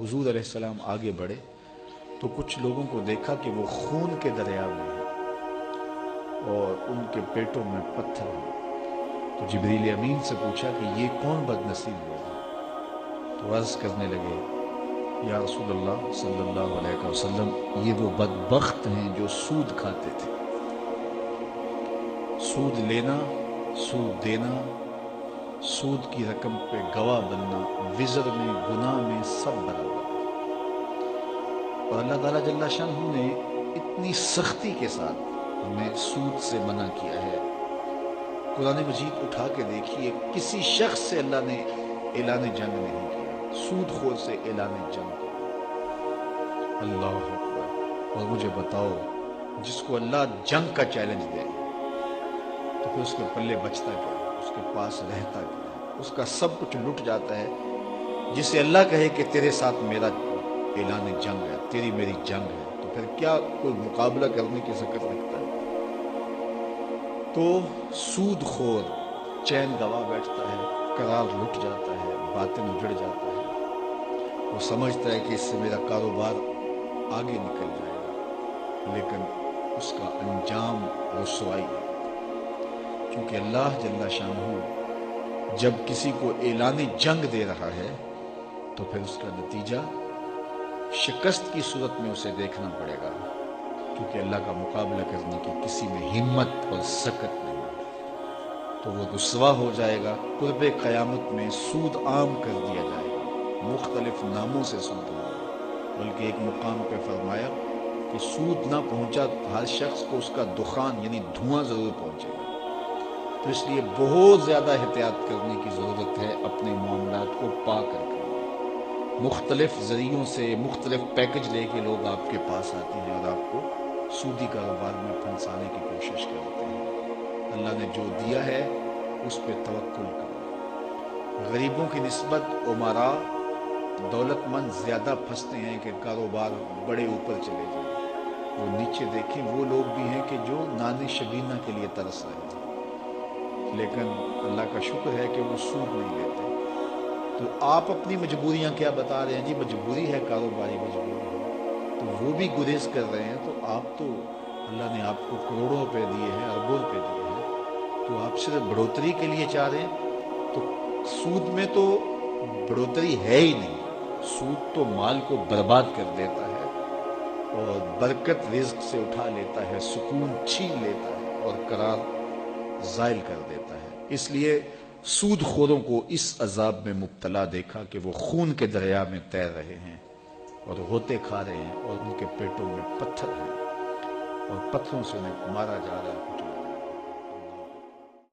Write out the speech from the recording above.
حضور علیہ السلام آگے بڑھے تو کچھ لوگوں کو دیکھا کہ وہ خون کے دریا میں ہیں اور ان کے پیٹوں میں پتھر ہیں۔ تو جبریل امین سے پوچھا کہ یہ کون بد نصیب لوگ ہیں؟ تو عرض کرنے لگے یا رسول اللہ صلی اللہ علیہ وسلم، یہ وہ بدبخت ہیں جو سود کھاتے تھے۔ سود لینا، سود دینا، سود کی رقم پہ گواہ بننا، وزر میں گناہ میں سب برابر ہے۔ اور اللہ تعالیٰ جل شانہ نے اتنی سختی کے ساتھ ہمیں سود سے منع کیا ہے۔ قرآن مجید اٹھا کے دیکھیے، کسی شخص سے اللہ نے اعلان جنگ نہیں کیا، سود خور سے اعلان جنگ کیا۔ اللہ اکبر۔ اور مجھے بتاؤ، جس کو اللہ جنگ کا چیلنج دے تو پھر اس کے پلے بچتا کیا ہے؟ اس کے پاس رہتا کیا ہے؟ اس کا سب کچھ لٹ جاتا ہے۔ جسے اللہ کہے کہ تیرے ساتھ میرا اعلان جنگ ہے، تیری میری جنگ ہے، تو پھر کیا کوئی مقابلہ کرنے کی ضرورت رکھتا ہے؟ تو سود خور چین گوا بیٹھتا ہے، قرار لٹ جاتا ہے، باطن اجڑ جاتا ہے۔ وہ سمجھتا ہے کہ اس سے میرا کاروبار آگے نکل جائے گا، لیکن اس کا انجام رسوائی ہے۔ کیونکہ اللہ جل شانہ جب کسی کو اعلان جنگ دے رہا ہے تو پھر اس کا نتیجہ شکست کی صورت میں اسے دیکھنا پڑے گا، کیونکہ اللہ کا مقابلہ کرنے کی کسی میں ہمت اور سکت نہیں ہے۔ تو وہ رسوا ہو جائے گا۔ قرب قیامت میں سود عام کر دیا جائے گا، مختلف ناموں سے سود ہوگا، بلکہ ایک مقام پہ فرمایا کہ سود نہ پہنچا ہر شخص کو اس کا دخان یعنی دھواں ضرور پہنچے گا۔ تو اس لیے بہت زیادہ احتیاط کرنے کی ضرورت ہے اپنے معاملات کو پاک رکھنے۔ مختلف ذریعوں سے مختلف پیکج لے کے لوگ آپ کے پاس آتے ہیں اور آپ کو سودی کاروبار میں پھنسانے کی کوشش کرتے ہیں۔ اللہ نے جو دیا ہے اس پہ توکل کرو۔ غریبوں کی نسبت عمراء دولت مند زیادہ پھنستے ہیں کہ کاروبار بڑے اوپر چلے جائیں۔ وہ نیچے دیکھیں، وہ لوگ بھی ہیں کہ جو نان شبینہ کے لیے ترس رہے ہیں، لیکن اللہ کا شکر ہے کہ وہ سود نہیں لیتے۔ تو آپ اپنی مجبوریاں کیا بتا رہے ہیں؟ جی مجبوری ہے، کاروباری مجبوری ہے، تو وہ بھی گریز کر رہے ہیں۔ تو آپ تو اللہ نے آپ کو کروڑوں روپے دیے ہیں، اربوں روپے دیے ہیں، تو آپ صرف بڑھوتری کے لیے چاہ رہے ہیں؟ تو سود میں تو بڑھوتری ہے ہی نہیں۔ سود تو مال کو برباد کر دیتا ہے اور برکت رزق سے اٹھا لیتا ہے، سکون چھین لیتا ہے اور قرار زائل کر دیتا ہے۔ اس لیے سود خوروں کو اس عذاب میں مبتلا دیکھا کہ وہ خون کے دریا میں تیر رہے ہیں اور غوطے کھا رہے ہیں اور ان کے پیٹوں میں پتھر ہیں اور پتھروں سے انہیں مارا جا رہا ہے۔